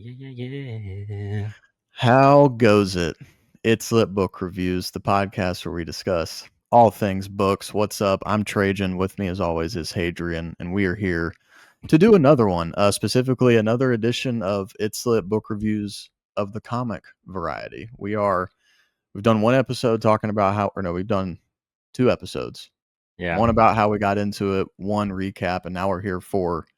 Yeah. How goes it? It's Lit Book Reviews, the podcast where we discuss all things books. What's up? I'm Trajan. With me, as always, is Hadrian, and we are here to do another one, specifically another edition of It's Lit Book Reviews of the comic variety. We've done one episode talking about we've done two episodes. Yeah. One about how we got into it, one recap, and now we're here for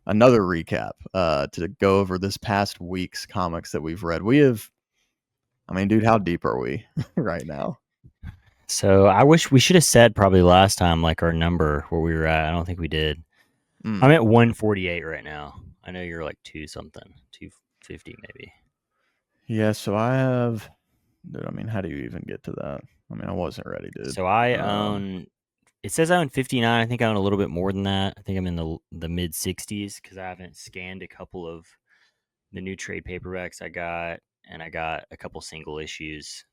another recap to go over this past week's comics that we've read. Dude, how deep are we right now? So I wish we should have said probably last time like our number where we were at. I don't think we did. I'm at 148 right now. I know you're like 250 maybe. Yeah, so I have. Dude, how do you even get to that? I wasn't ready, dude. So I own. It says I own 59. I think I own a little bit more than that. I think I'm in the mid 60s because I haven't scanned a couple of the new trade paperbacks I got, and I got a couple single issues,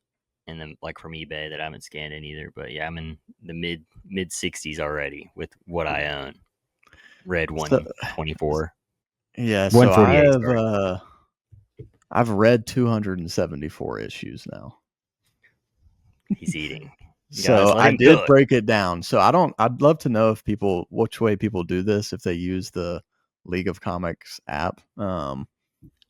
and then like from eBay that I haven't scanned in either. But yeah, I'm in the mid 60s already with what I own. Read So, 124. Yeah, so 148. I've read 274 issues now. He's eating. So I did break it down. So I'd love to know which way people do this, if they use the League of Comics app. But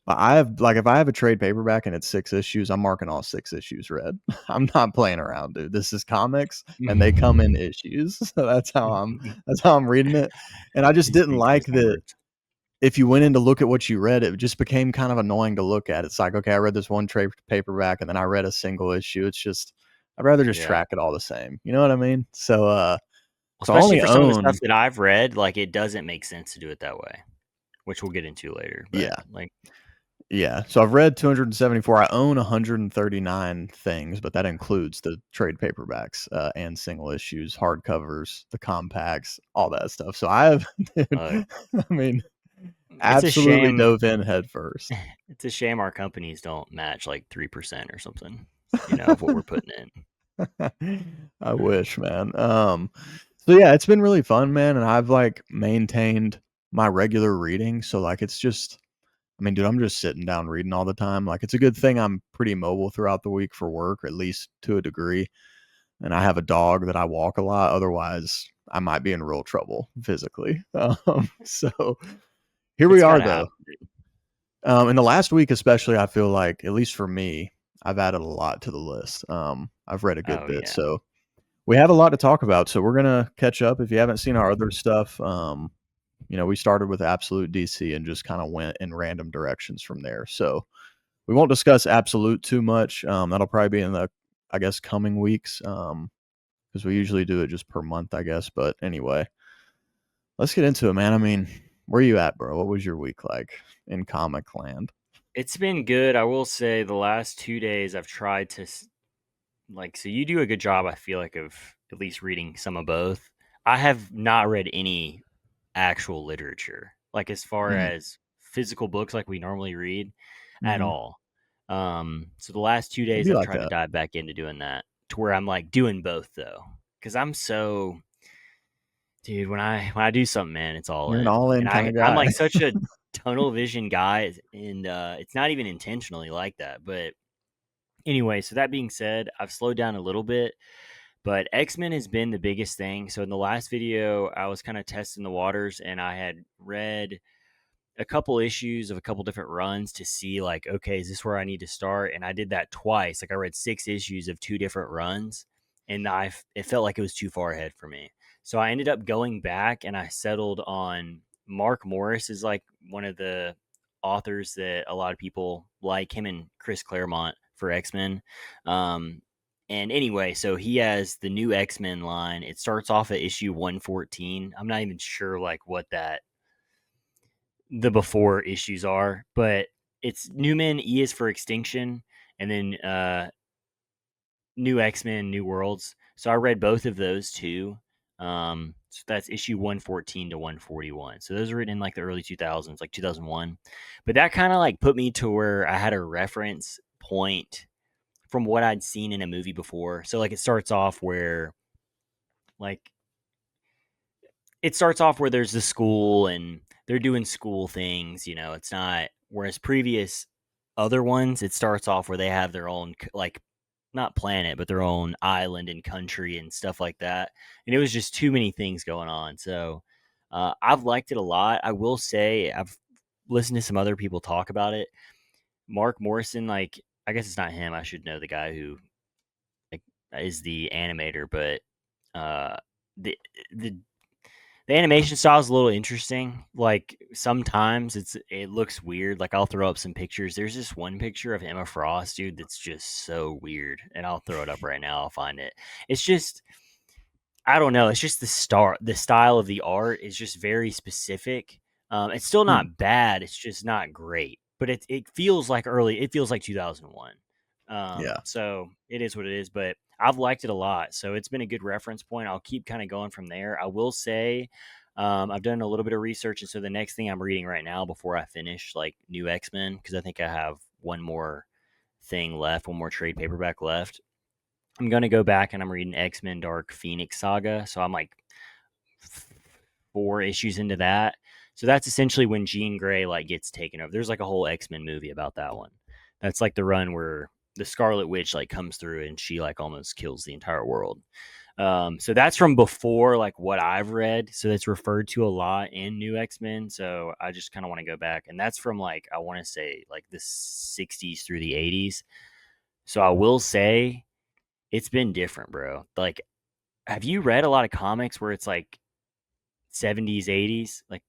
if I have a trade paperback and it's 6 issues, I'm marking all 6 issues read. I'm not playing around, dude. This is comics and they come in issues. So that's how I'm reading it. And I just didn't like that. If you went in to look at what you read, it just became kind of annoying to look at. It's like, okay, I read this one trade paperback and then I read a single issue. It's just, I'd rather just track it all the same. You know what I mean? So, especially for some of the stuff that I've read, like it doesn't make sense to do it that way, which we'll get into later. But yeah. So I've read 274. I own 139 things, but that includes the trade paperbacks and single issues, hardcovers, the compacts, all that stuff. So I have, absolutely dove in head first. It's a shame our companies don't match like 3% or something, of what we're putting in. I wish, man. So yeah, it's been really fun, man, and I've maintained my regular reading. So it's just, dude, I'm just sitting down reading all the time. It's a good thing I'm pretty mobile throughout the week for work, at least to a degree. And I have a dog that I walk a lot. Otherwise, I might be in real trouble physically. So here we are, though. In the last week, especially, I feel like, at least for me, I've added a lot to the list. I've read a good bit. Yeah. So we have a lot to talk about. So we're going to catch up. If you haven't seen our other stuff, we started with Absolute DC and just kind of went in random directions from there. So we won't discuss Absolute too much. That'll probably be in the, coming weeks, because we usually do it just per month, I guess. But anyway, let's get into it, man. Where are you at, bro? What was your week like in comic land? It's been good. I will say the last 2 days I've tried to, so you do a good job, I feel like, of at least reading some of both. I have not read any actual literature, as far as physical books like we normally read at all. So the last 2 days I've tried to dive back into doing that, to where I'm doing both though, because I'm so, dude, when I do something, man, it's all You're in. An all-in kind of guy. I'm such a tunnel vision guy, and it's not even intentionally like that. But anyway, so that being said, I've slowed down a little bit. But X-Men has been the biggest thing. So in the last video, I was kind of testing the waters, and I had read a couple issues of a couple different runs to see, okay, is this where I need to start? And I did that twice. I read 6 issues of 2 different runs, and it felt like it was too far ahead for me. So I ended up going back, and I settled on Mark Morris is one of the authors that a lot of people like, him and Chris Claremont for X-Men. And anyway, so he has the new X-Men line. It starts off at issue 114. I'm not even sure what the before issues are, but it's New Men, E is for Extinction, and then New X-Men, New Worlds. So I read both of those too. So that's issue 114 to 141. So those are written in the early 2000s, 2001. But that kind of put me to where I had a reference point from what I'd seen in a movie before. So it starts off where there's the school and they're doing school things. It's not whereas previous other ones, it starts off where they have their own like not planet, but their own island and country and stuff like that. And it was just too many things going on. So I've liked it a lot. I will say I've listened to some other people talk about it. Mark Morrison, like I guess it's not him. I should know the guy who like is the animator, but uh, the the the animation style is a little interesting. Like sometimes it looks weird. Like I'll throw up some pictures. There's this one picture of Emma Frost, dude, that's just so weird, and I'll throw it up right now. I'll find it. It's just I don't know. It's just the style of the art is just very specific. It's still Hmm. not bad. It's just not great. But it feels like early. It feels like 2001. Yeah. So it is what it is. But I've liked it a lot. So it's been a good reference point. I'll keep kind of going from there. I will say, I've done a little bit of research, and so the next thing I'm reading right now before I finish like New X-Men, because I think I have one more thing left, one more trade paperback left. I'm gonna go back and I'm reading X-Men Dark Phoenix Saga. So I'm like 4 issues into that. So that's essentially when Jean Grey like gets taken over. There's like a whole X-Men movie about that one. That's like the run where the Scarlet Witch like comes through and she like almost kills the entire world. So that's from before like what I've read. So that's referred to a lot in New X-Men. So I just kind of want to go back, and that's from like I want to say like the 60s through the 80s. So I will say it's been different, bro. Like, have you read a lot of comics where it's like 70s, 80s? Like,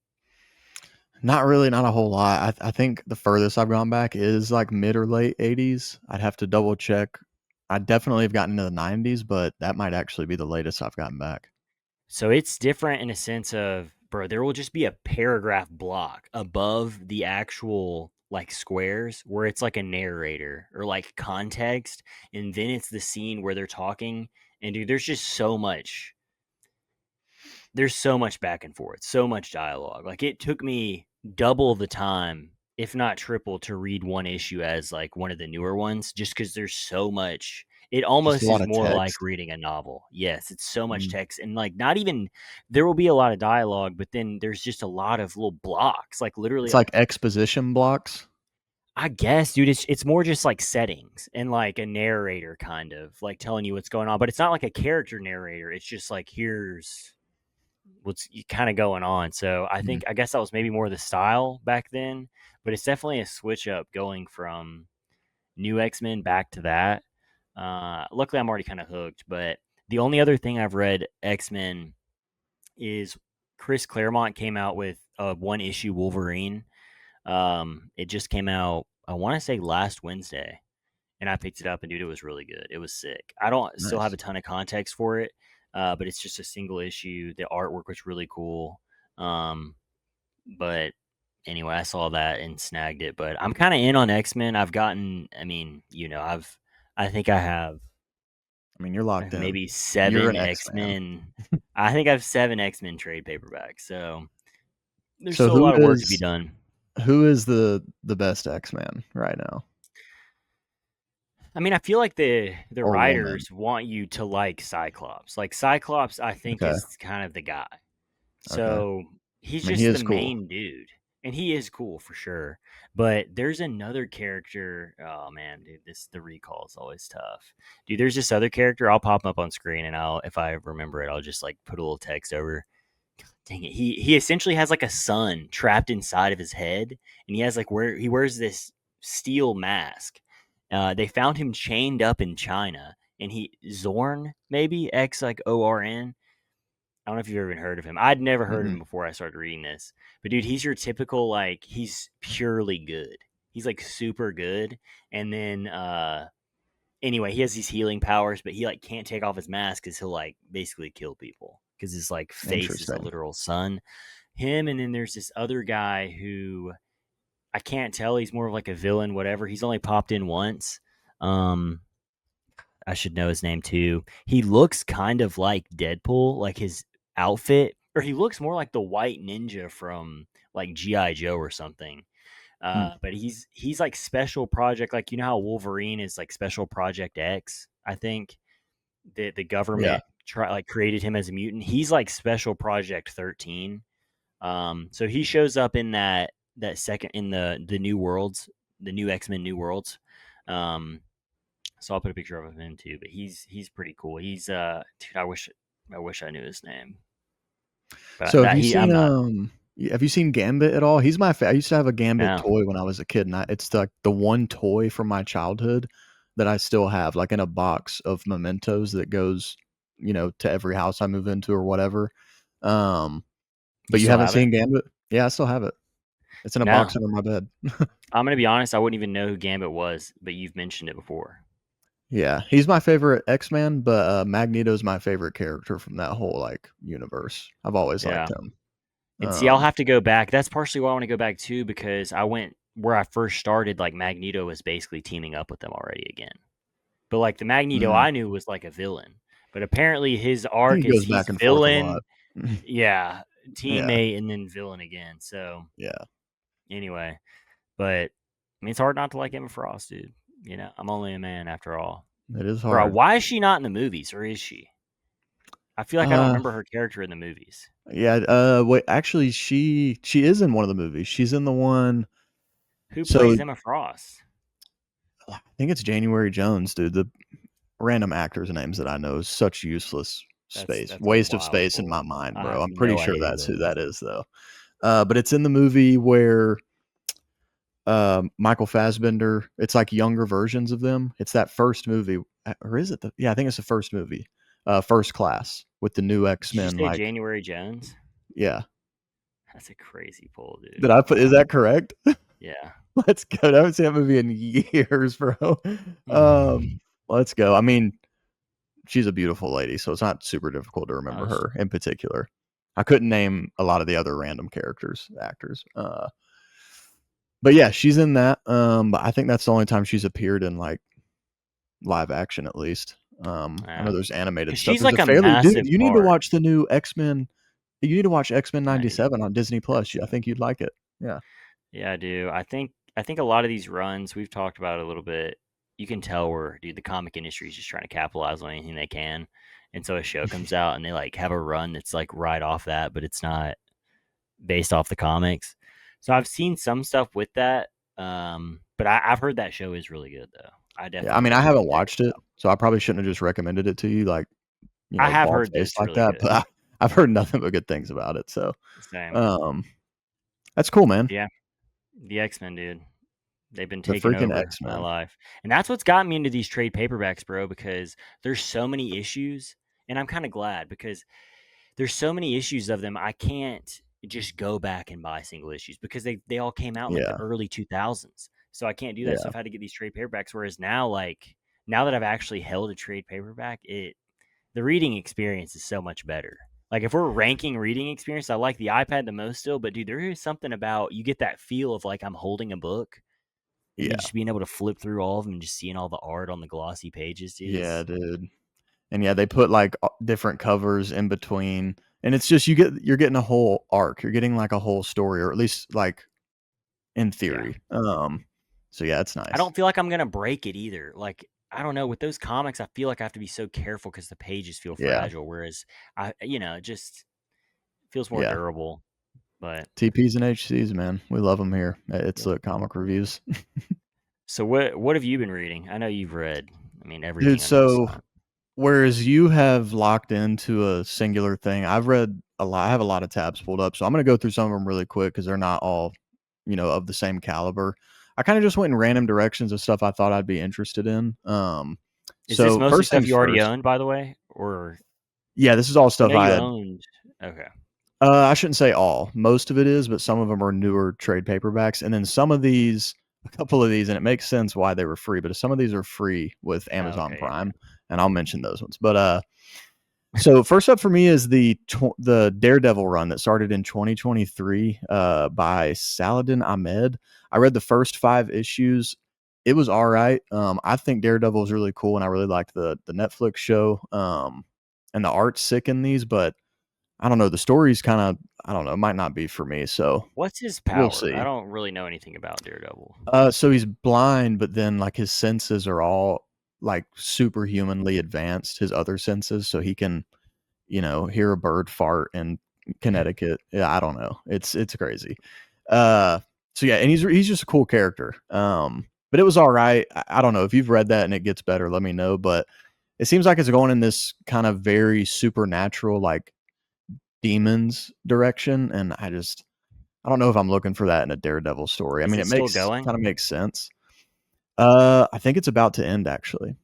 Not really, not a whole lot. I think the furthest I've gone back is like mid or late 80s. I'd have to double check. I definitely have gotten into the 90s, but that might actually be the latest I've gotten back. so it's different in a sense of, bro, there will just be a paragraph block above the actual like squares where it's like a narrator or like context. And then it's the scene where they're talking. And dude, there's so much back and forth, so much dialogue. Like it took me double the time, if not triple, to read one issue as like one of the newer ones, just because there's so much. It Just a almost lot is of more like text. reading a novel. Yes, it's so much Mm. text and like not even there will be a lot of dialogue, but then there's just a lot of little blocks, like literally It's like like exposition blocks. I guess, dude, it's more just like settings and like a narrator kind of like telling you what's going on, but it's not like a character narrator. It's just like here's what's kind of going on. So Mhm. I guess that was maybe more the style back then, but it's definitely a switch up going from New X-Men back to that. Luckily, I'm already kind of hooked. But the only other thing I've read X-Men is Chris Claremont came out with a one issue Wolverine. It just came out, I want to say last Wednesday, and I picked it up and dude, it was really good. It was sick. I don't still have Nice. a ton of context for it, but it's just a single issue. The artwork was really cool. Um, but anyway, I saw that and snagged it. But I'm kind of in on X Men. I've gotten, I mean, I think I have I mean, you're locked in. maybe You're an seven X X-Man. Men. I think I have 7 X Men trade paperbacks. So there's So still a lot of work to be done. who is the best X-Man right now? I mean, I feel like the Or woman? writers want you to like Cyclops. Like Cyclops, I think Okay. is kind of the guy. Okay. So he's I mean, he just the is cool. main dude, and he is cool for sure. But there's another character. Oh man, dude, the recall is always tough. Dude, there's this other character. I'll pop him up on screen, and I'll if I remember it, I'll just like put a little text over. Dang it, he essentially has like a sun trapped inside of his head, and he has like where he wears this steel mask. They found him chained up in China, and he Zorn maybe X like ORN. I don't know if you've ever even heard of him. I'd never heard of him Mm-mm. before I started reading this. But dude, he's your typical like he's purely good. He's like super good. And then anyway, he has these healing powers, but he like can't take off his mask cuz he'll like basically kill people cuz his like face is a Interesting. literal sun. Him, and then there's this other guy who I can't tell, he's more of like a villain whatever. He's only popped in once. Um I should know his name too. He looks kind of like Deadpool, like his outfit, or he looks more like the white ninja from like GI Joe or something. Hmm. But he's like special project, like you know how Wolverine is like special project X. I think the Yeah. government like created him as a mutant. He's like special project 13. So he shows up in that. that second in the new worlds, the new X-Men New Worlds. Um, so I'll put a picture of him too. But he's pretty cool. He's dude, I wish I knew his name, but So have that you he seen I'm not. have you seen Gambit at all? He's my I used to have a Gambit No, toy when I was a kid, and it's like the one toy from my childhood that I still have, like in a box of mementos that goes, to every house I move into or whatever. Um, you but you still haven't have it? seen Gambit? Yeah, I still have it. It's in a No, box under my bed. I'm gonna be honest. I wouldn't even know who Gambit was, but you've mentioned it before. Yeah, he's my favorite X-Man, but Magneto's my favorite character from that whole like universe. I've always liked Yeah. him. And see, I'll Um, have to go back. That's partially why I want to go back too, because I went where I first started. Like Magneto was basically teaming up with them already again. But like the Magneto mm, I knew was like a villain. But apparently his I think arc he is goes he's back and forth a lot. villain, yeah, Yeah, teammate, and then villain again. So yeah, anyway, but I mean it's hard not to like Emma Frost, dude. I'm only a man after all. it is Bro, hard. why is she not in the movies, or is she? I feel like I don't Uh, remember her character in the movies. yeah. Wait, actually, she is in one of the movies. She's in the one. Who So plays Emma Frost? I think it's January Jones, dude. The random actors' names that I know is such useless That's space, that's waste of wild, space in my Cole. mind, I bro. have I'm pretty no sure idea who that's that who is. that is, though. But it's in the movie where Michael Fassbender. It's like younger versions of them. It's that first movie, or is it the? Yeah, I think it's the first movie, First Class with the new X Did you Men. say Like, January Jones? yeah, That's a crazy pull, did dude. I put? Is Wow. that correct? Yeah. Let's go. I haven't seen that movie in years, bro. Um, let's go. I mean, she's a beautiful lady, so it's not super difficult to remember Oh, her in particular. I couldn't name a lot of the other random actors. But yeah, she's in that. But I think that's the only time she's appeared in like live action, at least. I know yeah. there's animated Because stuff. she's There's like a a fairly dude. massive You need to part. watch the new X Men. You need to watch X Men 90, '97 on Disney Plus. I 97. think you'd like it. Yeah, Yeah, I do. I think a lot of these runs we've talked about it a little bit. You can tell where dude the comic industry is just trying to capitalize on anything they can, and so a show comes out and they like have a run that's like right off that, but it's not based off the comics. So I've seen some stuff with that, but I've heard that show is really good though. I yeah. I definitely mean, I recommend haven't checking watched it it, out. so I probably shouldn't have just recommended it to you, like I have bald heard that faced it's like really that. good. But I've heard nothing but good things about it. So, Same. um, that's cool, man. Yeah, the X Men, dude. They've been The taking freaking over X my Men. life. And that's what's got me into these trade paperbacks, bro, because there's so many issues. And I'm kind of glad because there's so many issues of them. I can't just go back and buy single issues because they all came out in like the Yeah, early 2000s. So I can't do that. So yeah, I've had to get these trade paperbacks. Whereas now, like, now that I've actually held a trade paperback, the reading experience is so much better. Like if we're ranking reading experience, I like the iPad the most still, but dude, there is something about you get that feel of like I'm holding a book and then yeah, just being able to flip through all of them and just seeing all the art on the glossy pages, dude. yeah, It's dude. And yeah, they put like different covers in between, and it's just you're getting a whole arc. You're getting like a whole story, or at least like in yeah. theory. So yeah, it's I nice. don't feel like I'm gonna break it either. Like I don't know with those comics, I feel like I have to be so careful because the pages feel Yeah, fragile. Whereas it just feels more yeah. durable. But TPs and HCs, man, we love them here at It's yep. Lit Comic Reviews. So what have you been reading? I know you've read. I mean Dude, everything under the so sun. whereas you have locked into a singular thing, I've read a lot. I have a lot of tabs pulled up, so I'm gonna go through some of them really quick because they're not all, of the same caliber. I kind of just went in random directions of stuff I thought I'd be interested in. Is this So mostly first stuff things you already first. owned, by the way, or Yeah, this is all I stuff know I you had. owned? Okay, I shouldn't say all. Most of it is, but some of them are newer trade paperbacks, and then a couple of these, and it makes sense why they were free. But some of these are free with Amazon okay, yeah. Prime, and I'll mention those ones. But so first up for me is the Daredevil run that started in 2023 by Saladin Ahmed. I read the first 5 issues. It was all right. I think Daredevil is really cool, and I really liked the Netflix show. And the art's sick in these, but I don't know. The story's kind of, I don't know, might not be for me. So What's his we'll power? I see. don't really know anything about Daredevil. So he's blind, but then like his senses are all like superhumanly advanced, his other senses. So he can, hear a bird fart in Connecticut. Yeah, I don't know. It's crazy. Uh, So yeah, and he's just a cool character. But it was all right. I don't know if you've read that and it gets better. Let me know. But it seems like it's going in this kind of very supernatural, like demons direction, and I don't know if I'm looking for that in a Daredevil story. I Is mean, it it still makes going? kind of makes sense. I think it's about to end actually.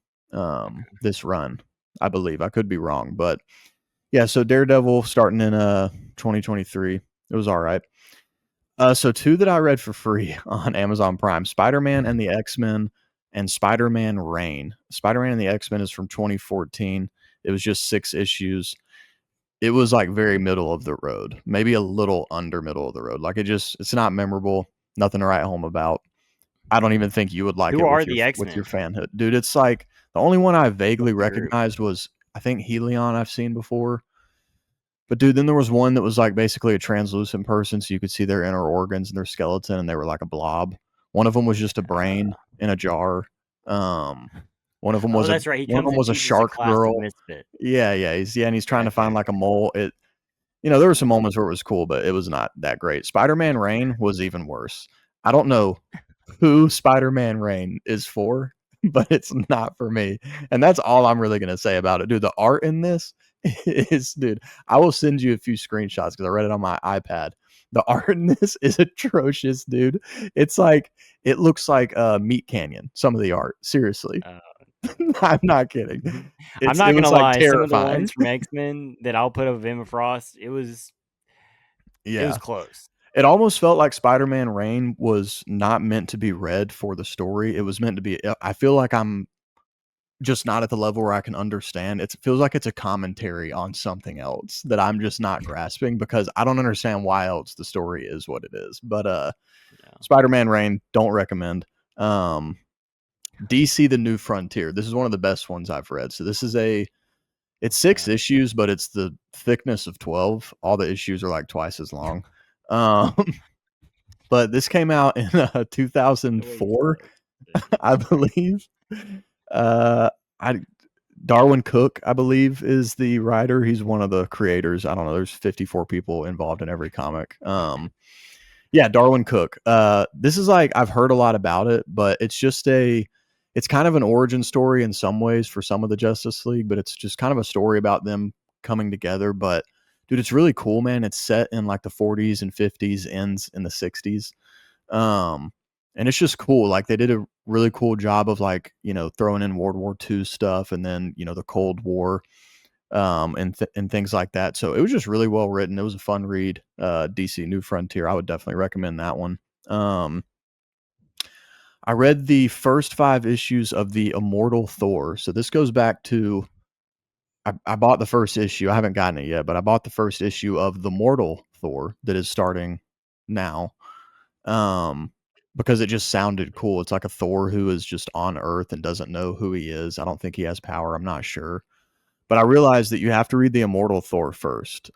This run, I believe. I could be wrong, but yeah. So Daredevil starting in 2023. It was all right. So two that I read for free on Amazon Prime: Spider-Man and the X-Men, and Spider-Man Reign. Spider-Man and the X-Men is from 2014. It was just 6 issues. It was like very middle of the road, maybe a little under middle of the road. Like it's not memorable, nothing to write home about. I don't even think you would like Who it are with your the with your X-Men? fanhood, dude. It's like the only one I vaguely What's the group? recognized was I think Helion I've seen before. But dude, then there was one that was like basically a translucent person, so you could see their inner organs and their skeleton, and they were like a blob. One of them was just a brain in a jar. Um, one of them Oh, was a that's right. He one of comes them and was a teaches a shark class of girl. misfit. Yeah, and he's trying to find Okay. like a mole. There were some moments where it was cool, but it was not that great. Spider-Man Reign was even worse. I don't know who Spider-Man Reign is for, but it's not for me. And that's all I'm really gonna say about it. Dude, the art in this is dude, I will send you a few screenshots because I read it on my iPad. The art in this is atrocious, dude. It's like it looks like Meat Canyon, some of the art. Seriously. Uh, I'm not kidding. I'm It not was gonna like lie. Some of the terrifying. ones from X-Men that I'll put of Emma Frost, it was Yeah. close. It almost felt like Spider-Man Reign was not meant to be read for the story. It was meant to be I feel like I'm just not at the level where I can understand. It feels like it's a commentary on something else that I'm just not grasping because I don't understand why else the story is what it is. But Yeah. Spider-Man Reign, don't recommend. Um DC The New Frontier. This is one of the best ones I've read. So it's 6 issues, but it's the thickness of 12. All the issues are like twice as long. Um but this came out in The way you spell 2004, it is I strange. believe. Uh, I Darwin Cook, I believe, is the writer. He's one of the creators. I don't know. There's 54 people involved in every comic. Yeah, Darwin Cook. This is like I've heard a lot about it, but it's kind of an origin story in some ways for some of the Justice League, but it's just kind of a story about them coming together. But dude, it's really cool, man. It's set in like the 40s and 50s, ends in the 60s. Um, and it's just cool. Like they did a really cool job of like, throwing in World War II stuff and then, the Cold War, and things like that. So it was just really well written. It was a fun read. DC New Frontier. I would definitely recommend that one. Um, I read the first 5 issues of the Immortal Thor. So this goes back to I bought the first issue. I haven't gotten it yet, but I bought the first issue of the Mortal Thor that is starting now. Um, because it just sounded cool. It's like a Thor who is just on Earth and doesn't know who he is. I don't think he has power. I'm not sure. But I realized that you have to read the Immortal Thor first.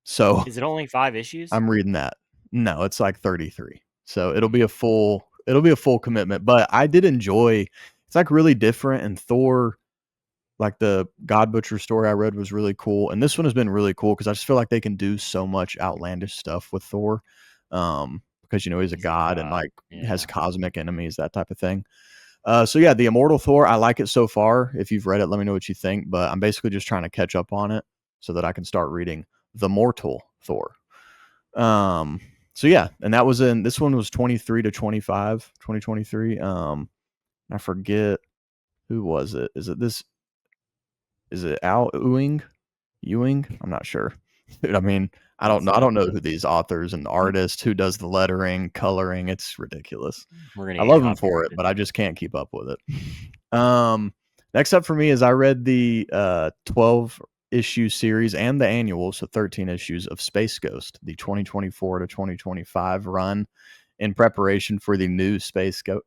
So Is it only 5 issues? I'm reading that. No, it's like 33. So it'll be a full commitment. But I did enjoy it's like really different, and Thor, like the God Butcher story I read was really cool. And this one has been really cool because I just feel like they can do so much outlandish stuff with Thor. Because he's a He's a god and god. like has Yeah. cosmic enemies, that type of thing. So yeah, the Immortal Thor, I like it so far. If you've read it, let me know what you think. But I'm basically just trying to catch up on it so that I can start reading the Mortal Thor. Um, so yeah, and that was this one was 23 to 25, 2023. I forget who was it. Is it Al Ewing? I'm not sure. Dude, I mean, I don't Let's know. I see. don't know who these authors and artists, who does the lettering, coloring. It's ridiculous. We're gonna I get love them for it, copyrighted. but I just can't keep up with it. Next up for me is I read the 12 issue series and the annual, so 13 issues of Space Ghost, the 2024 to 2025 run in preparation for the new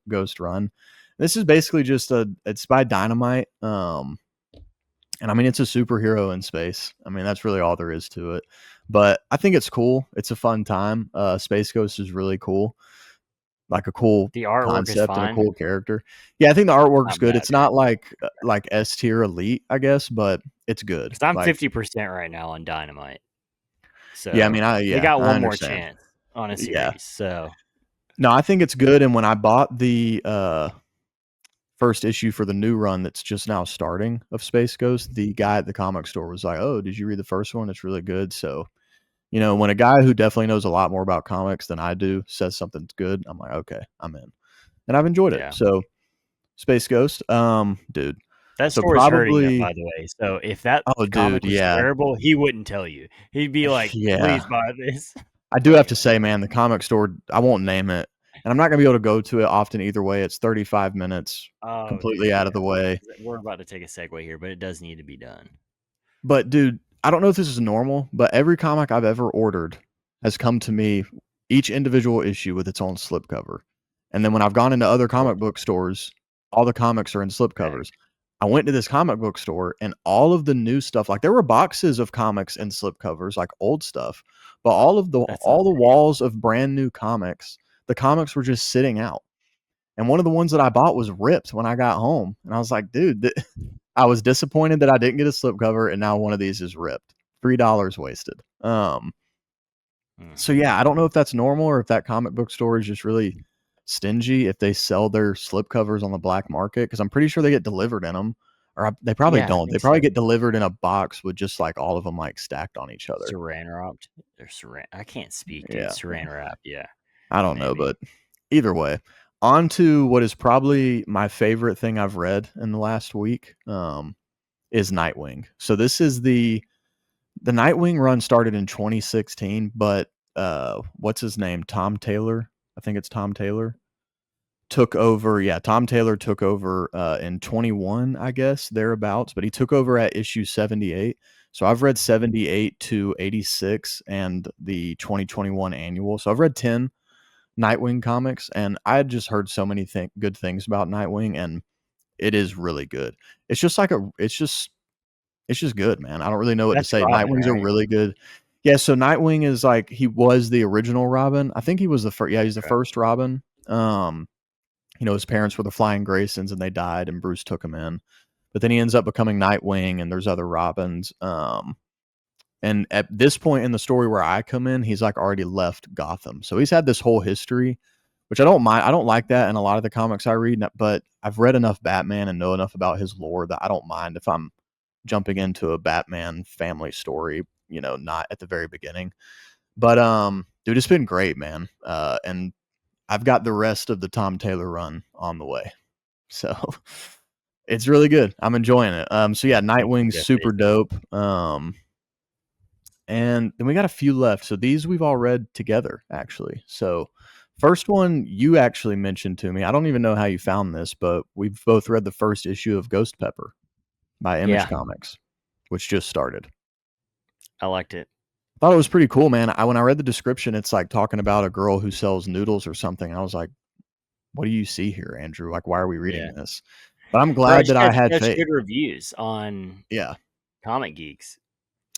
Ghost run. This is basically it's by Dynamite. And I mean, it's a superhero in space. I mean, that's really all there is to it. But I think it's cool. It's a fun time. Space Ghost is really cool, like a cool The artwork is concept and a fine. cool character. Yeah, I think the artwork's Not good. bad. It's not like S tier elite, I guess, but it's good. Because I'm Like, 50% right now on Dynamite. yeah, I So mean, they got I one more understand. chance on a Yeah, series. So No, I think it's good. And when I bought the first issue for the new run that's just now starting of Space Ghost, the guy at the comic store was like, "Oh, did you read the first one? It's really good." So, when a guy who definitely knows a lot more about comics than I do says something's good, I'm like, okay, I'm in, and I've enjoyed it. Yeah. So, Space Ghost, dude. That So store's hurting him, by probably, the way. So if that oh, dude, comic was yeah, terrible, he wouldn't tell you. He'd be like, yeah. "Please buy this." I do But have to anyway, say, man, the comic store, I won't name it, and I'm not gonna be able to go to it often either way. It's 35 minutes, oh, completely dude, out yeah, of the way. we're about to take a segue here, but it does need to be done. But dude, I don't know if this is normal, but every comic I've ever ordered has come to me, each individual issue with its own slipcover. And then when I've gone into other Cool. comic book stores, all the comics are in Heck, slipcovers. I went to this comic book store and all of the new stuff, like there were boxes of comics in slipcovers, like old stuff, but that's all the insane. walls of brand new comics, the comics were just sitting out. And one of the ones that I bought was ripped when I got home. And I was like, dude, I was disappointed that I didn't get a slipcover, and now one of these is ripped. $3 wasted. Mm. So yeah, I don't know if that's normal or if that comic book store is just really stingy if they sell their slipcovers on the black market, because I'm pretty sure they get delivered in them, or they probably Yeah, I don't. They think probably so. get delivered in a box with just like all of them like stacked on each other. Saran wrapped or saran. I can't speak, dude. Yeah, Saran wrap. Yeah, I don't know, maybe. but either way, on to what is probably my favorite thing I've read in the last week. Is Nightwing. So this is the Nightwing run started in 2016, but what's his name? Tom Taylor. I think it's Tom Taylor. Took over. Yeah, Tom Taylor took over in 21, I guess, thereabouts, but he took over at issue 78. So I've read 78 to 86 and the 2021 annual. So I've read 10 Nightwing comics, and I had just heard so many good things about Nightwing, and it is really good. It's just like it's just good, man. I don't really know what to That's say. Robin, Nightwing's a right? really good. Yeah, so Nightwing is like he was the original Robin. I think he was the first. Yeah, he's the Okay. first Robin. His parents were the Flying Graysons and they died, and Bruce took him in. But then he ends up becoming Nightwing, and there's other Robins. And at this point in the story where I come in, he's like already left Gotham, so he's had this whole history, which I don't mind. I don't like that in a lot of the comics I read, but I've read enough Batman and know enough about his lore that I don't mind if I'm jumping into a Batman family story, not at the very beginning. But dude, it's been great, man. And I've got the rest of the Tom Taylor run on the way. So it's really good. I'm enjoying it. So yeah, You're gonna Nightwing's go super busy. dope. And then we got a few left. So these we've all read together, actually. So first one you actually mentioned to me. I don't even know how you found this, but we've both read the first issue of Ghost Pepper by Image Yeah, Comics, which just started. I liked it. Thought it was pretty cool, man. When I read the description, it's like talking about a girl who sells noodles or something. I was like, "What do you see here, Andrew? Like, why are we reading Yeah, this?" But I'm bro. glad She that I has had such faith. good reviews on Yeah, Comic Geeks.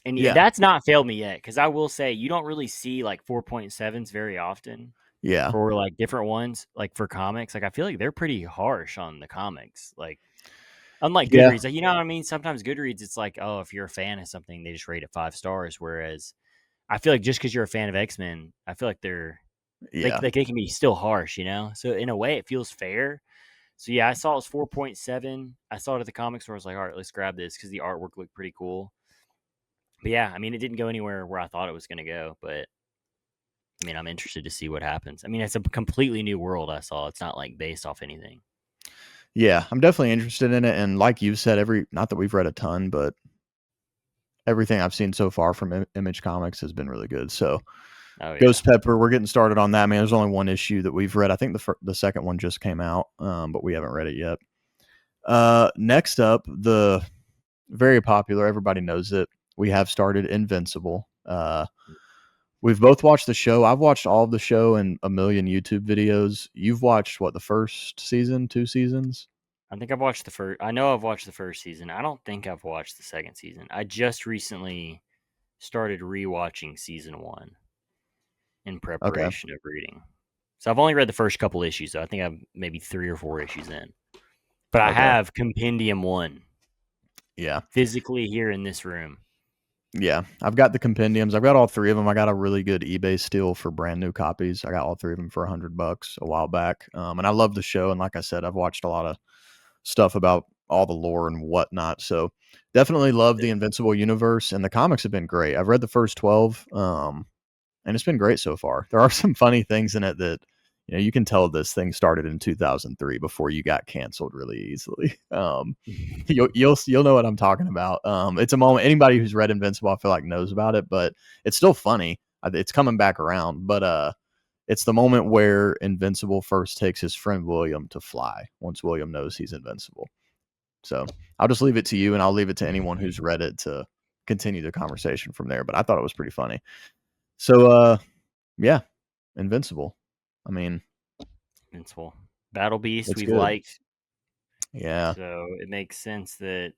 And yeah, that's not failed me yet, because I will say you don't really see like 4.7s very often yeah, for like different ones, like for comics. Like I feel like they're pretty harsh on the comics. Like unlike yeah, Goodreads, like you know what I mean? Sometimes Goodreads, it's like, oh, if you're a fan of something, they just rate it 5 stars. Whereas I feel like just because you're a fan of X-Men, I feel like yeah, they can be still harsh, you know? So in a way it feels fair. So yeah, I saw it was 4.7. I saw it at the comic store. I was like, all right, let's grab this because the artwork looked pretty cool. But yeah, I mean, it didn't go anywhere where I thought it was going to go. But I mean, I'm interested to see what happens. I mean, it's a completely new world I saw. It's not like based off anything. yeah. I'm definitely interested in it, and like you said, not that we've read a ton, but everything I've seen so far from Image Comics has been really good. So Oh yeah, Ghost Pepper, we're getting started on that. Man, there's only one issue that we've read. I think the second one just came out, but we haven't read it yet. Next up, the very popular, everybody knows it. We have started Invincible. We've both watched the show. I've watched all of the show and a million YouTube videos. You've watched what, the first season, 2 seasons? I think I've watched the first. I know I've watched the first season. I don't think I've watched the second season. I just recently started rewatching season one in Okay. preparation of reading. So I've only read the first couple issues. So I think I'm maybe 3 or 4 issues in. But I Okay. have Compendium One Yeah. physically here in this room. Yeah, I've got the compendiums. I've got all three of them. I got a really good eBay steal for brand new copies. I got all three of them for $100 a while back. And I love the show. And like I said, I've watched a lot of stuff about all the lore and whatnot. So definitely love the Invincible universe, and the comics have been great. I've read the first 12, and it's been great so far. There are some funny things in it that you can tell this thing started in 2003 before you got canceled really easily. You'll know what I'm talking about. It's a moment anybody who's read Invincible, I feel like, knows about it, but it's still funny. It's coming back around, but it's the moment where Invincible first takes his friend William to fly. Once William knows he's invincible, so I'll just leave it to you, and I'll leave it to anyone who's read it to continue the conversation from there. But I thought it was pretty funny. So yeah, Invincible. I mean, Invincible. Battle Beast it's we've good. liked, Yeah. so it makes sense that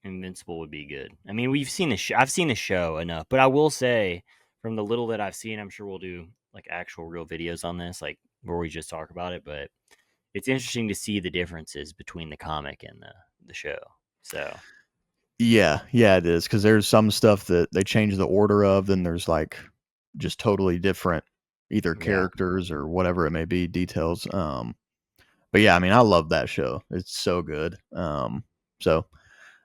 Invincible would be good. I mean, we've seen the I've seen the show enough, but I will say, from the little that I've seen, I'm sure we'll do like actual real videos on this, like where we just talk about it. But it's interesting to see the differences between the comic and the show. So Yeah, it is, because there's some stuff that they change the order of, then there's like just totally different either yeah, characters or whatever it may be, details. But yeah, I mean, I love that show. It's so good. So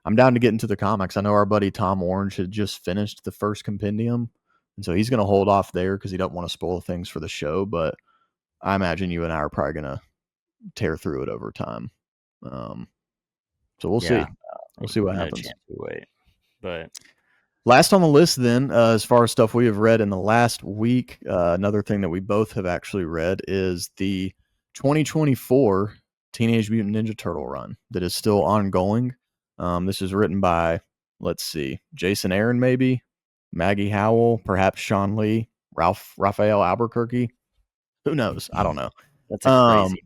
I'm down to get into the comics. I know our buddy Tom Orange had just finished the first compendium, and so he's going to hold off there because he don't want to spoil things for the show. But I imagine you and I are probably going to tear through it over time. Um, so we'll yeah, see. We'll see what no happens. chance we wait. But Last on the list, then, as far as stuff we have read in the last week, another thing that we both have actually read is the 2024 Teenage Mutant Ninja Turtle run that is still ongoing. This is written by, let's see, Jason Aaron, maybe, Maggie Howell, perhaps Sean Lee, Raphael Albuquerque. Who knows? I don't know. that's a Um, crazy.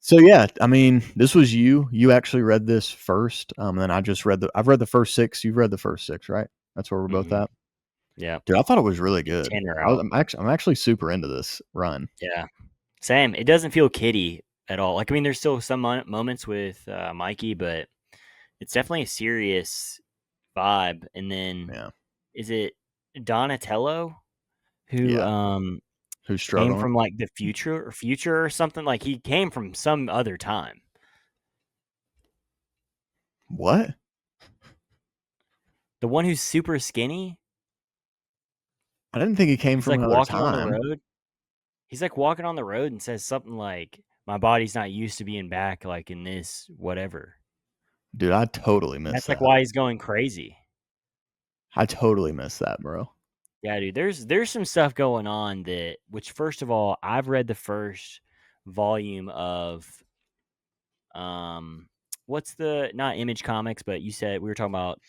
so yeah, I mean, this was you. You actually read this first. And then I've read the first six. You've read the first six, right? That's where we're both Mm-hmm. at. Yeah, Dude, I thought it was really get good. 10 are out. I'm actually super into this run. Yeah, same. It doesn't feel kiddie at all. Like I mean, there's still some moments with Mikey, but it's definitely a serious vibe. And then Yeah. is it Donatello who Yeah. Who's came struggling? from like the future or something? Like he came from some other time. What? The one who's super skinny. I didn't think he came He's from like another walking on the time. road. He's like walking on the road and says something like, "My body's not used to being back like in this whatever." Dude, I totally missed That's like that. why he's going crazy. I totally missed that, bro. Yeah, dude. There's some stuff going on that. Which first of all, I've read the first volume of um, what's the not Image Comics, but you said we were talking about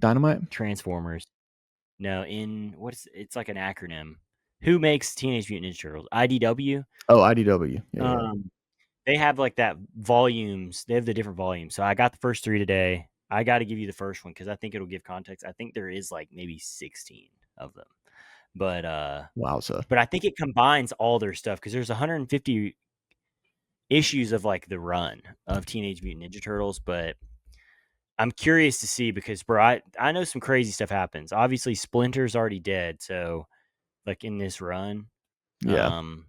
Dynamite? Transformers. No, in what's it's like an acronym. Who makes Teenage Mutant Ninja Turtles? IDW. Oh, IDW. Yeah. Um, they have like that volumes. They have the different volumes. So I got the first three today. I got to give you the first one because I think it'll give context. I think there is like maybe 16 of them, but Wowza. but I think it combines all their stuff because there's 150 issues of like the run of Teenage Mutant Ninja Turtles. But I'm curious to see because bro, I know some crazy stuff happens. Obviously, Splinter's already dead, so like in this run, Yeah. um,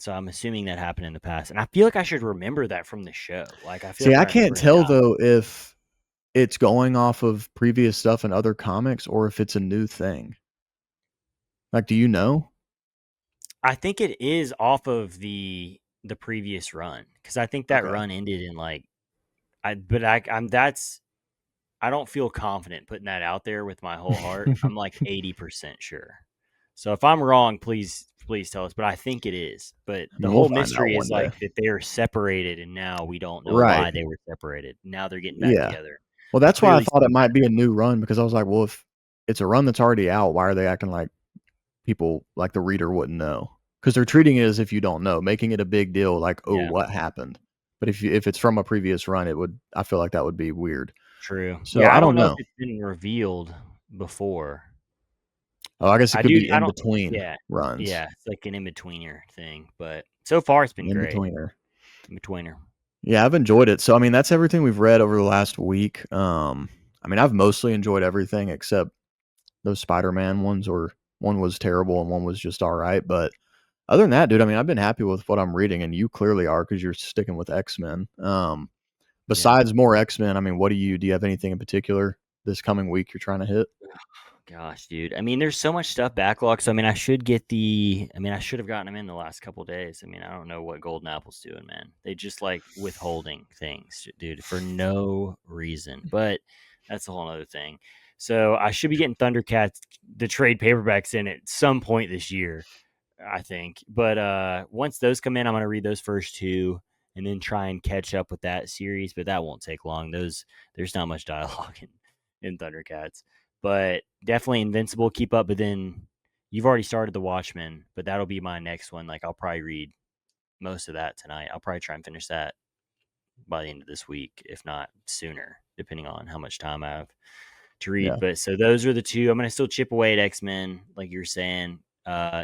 so I'm assuming that happened in the past, and I feel like I should remember that from the show. Like I feel See, like I I can't remember him tell dying. though if it's going off of previous stuff in other comics or if it's a new thing. Like, do you know? I think it is off of the previous run because I think that Okay. run ended in like I'm that's I don't feel confident putting that out there with my whole heart. I'm like 80% sure. So if I'm wrong, please tell us. But I think it is. But I the mean, we'll whole find out mystery is one day. like that they are separated, and now we don't know Right. why they were separated. Now they're getting back Yeah. together. Well, But that's why I clearly thought it something might be a new run, because I was like, well, if it's a run that's already out, why are they acting like people, like the reader, wouldn't know? Because they're treating it as if you don't know, making it a big deal, like, oh, yeah, what happened? But if it's from a previous run, I feel like that would be weird. true. So Yeah, I I don't don't know if know. it's been revealed before. Oh, I guess it I could do. be I in don't. between Yeah, runs, yeah. It's like an in betweener thing. But so far, it's been in great. betweener. In betweener. Yeah, I've enjoyed it. So I mean, that's everything we've read over the last week. I mean, I've mostly enjoyed everything except those Spider-Man ones, or one was terrible and one was just all right. But other than that, dude, I mean, I've been happy with what I'm reading, and you clearly are because you're sticking with X-Men. Yeah. Besides more X-Men, I mean, do you have anything in particular this coming week you're trying to hit? Gosh, dude. I mean, there's so much stuff backlog. So I mean, I should get the. I mean, I should have gotten them in the last couple days. I mean, I don't know what Golden Apple's doing, man. They just like withholding things, dude, for no reason. But that's a whole other thing. So I should be getting Thundercats, the trade paperbacks in at some point this year, I think. But once those come in, I'm gonna read those first two and then try and catch up with that series. But that won't take long. There's not much dialogue in Thundercats. But definitely Invincible, keep up. But then you've already started The Watchmen, but that'll be my next one. Like I'll probably read most of that tonight. I'll probably try and finish that by the end of this week, if not sooner, depending on how much time I have to Yeah. read. But so those are the two. I'm gonna still chip away at X-Men, like you're saying.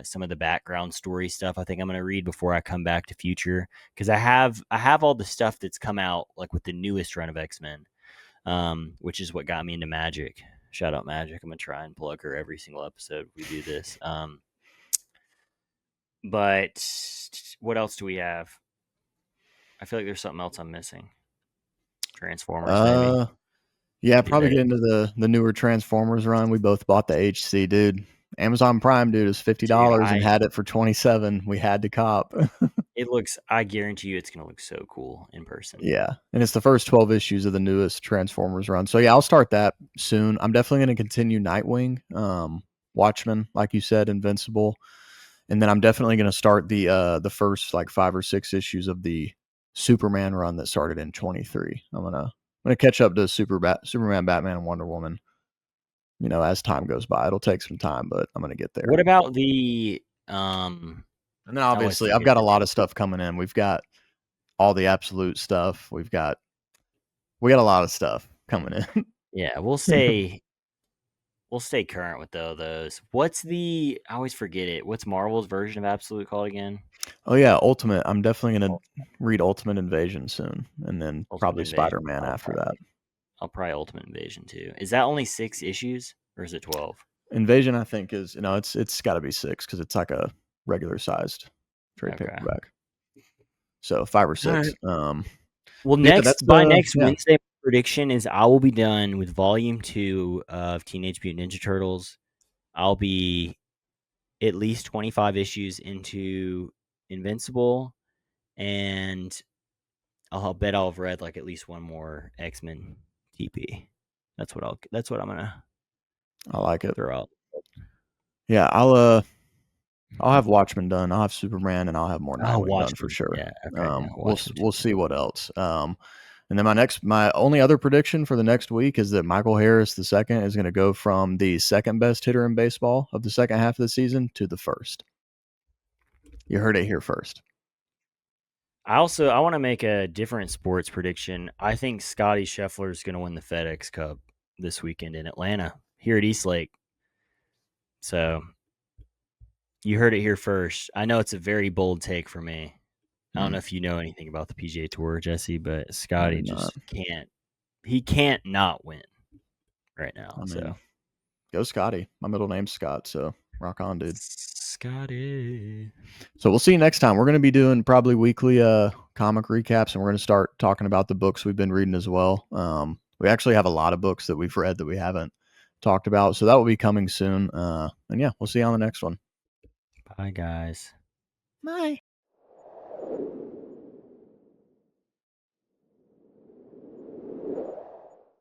Some of the background story stuff I think I'm gonna read before I come back to Future, because I have all the stuff that's come out like with the newest run of X-Men, which is what got me into Magic. Shout out Magic. I'm gonna try and plug her every single episode we do this. But what else do we have? I feel like there's something else I'm missing. Transformers, maybe. Uh, yeah, Maybe probably that. get into the newer Transformers run. We both bought the HC, dude. Amazon Prime, dude, is fifty Dude, dollars and I had it for 27. We had to cop. it looks. I guarantee you, it's gonna look so cool in person. Yeah, and it's the first 12 issues of the newest Transformers run. So yeah, I'll start that soon. I'm definitely going to continue Nightwing, Watchmen, like you said, Invincible, and then I'm definitely going to start the first like 5 or 6 issues of the Superman run that started in 23. I'm gonna catch up to Superman, Batman, and Wonder Woman. You know, as time goes by, it'll take some time, but I'm gonna get there. What about the um? And then I always obviously, I've forget got a the lot name. of stuff coming in. We've got all the absolute stuff. We got a lot of stuff coming in. Yeah, we'll stay current with those. What's the? I always forget it. What's Marvel's version of Absolute called again? Oh yeah, Ultimate. I'm definitely gonna read Ultimate Invasion soon, and then Ultimate probably Invasion. Spider-Man after that. I'll probably Ultimate Invasion too. Is that only 6 issues or is it 12? Invasion, I think, is it's got to be 6 because it's like a regular sized trade Okay. paperback. So 5 or All right. 6. Well, Yeah, that's by next yeah. Wednesday, my prediction is I will be done with Volume 2 of Teenage Mutant Ninja Turtles. I'll be at least 25 issues into Invincible, and I'll bet I'll have read like at least one more X-Men TP. That's what I'm gonna I like it. throw out. Yeah, I'll have Watchmen done. I'll have Superman, and I'll have more Oh, Nightwing done for Watchmen. sure. Yeah. Okay. Yeah. Watchmen We'll too. see what else. And then my only other prediction for the next week is that Michael Harris II is going to go from the second best hitter in baseball of the second half of the season to the first. You heard it here first. I want to make a different sports prediction. I think Scotty Scheffler is going to win the FedEx Cup this weekend in Atlanta, here at Eastlake. So you heard it here first. I know it's a very bold take for me. I don't know if you know anything about the PGA Tour, Jesse, but I do Scotty not. just can't. He can't not win right now. I mean, So go Scotty. My middle name's Scott, so rock on, dude. Scotty. So we'll see you next time. We're going to be doing probably weekly comic recaps, and we're going to start talking about the books we've been reading as well. We actually have a lot of books that we've read that we haven't talked about, so that will be coming soon. And yeah, we'll see you on the next one. Bye, guys. Bye.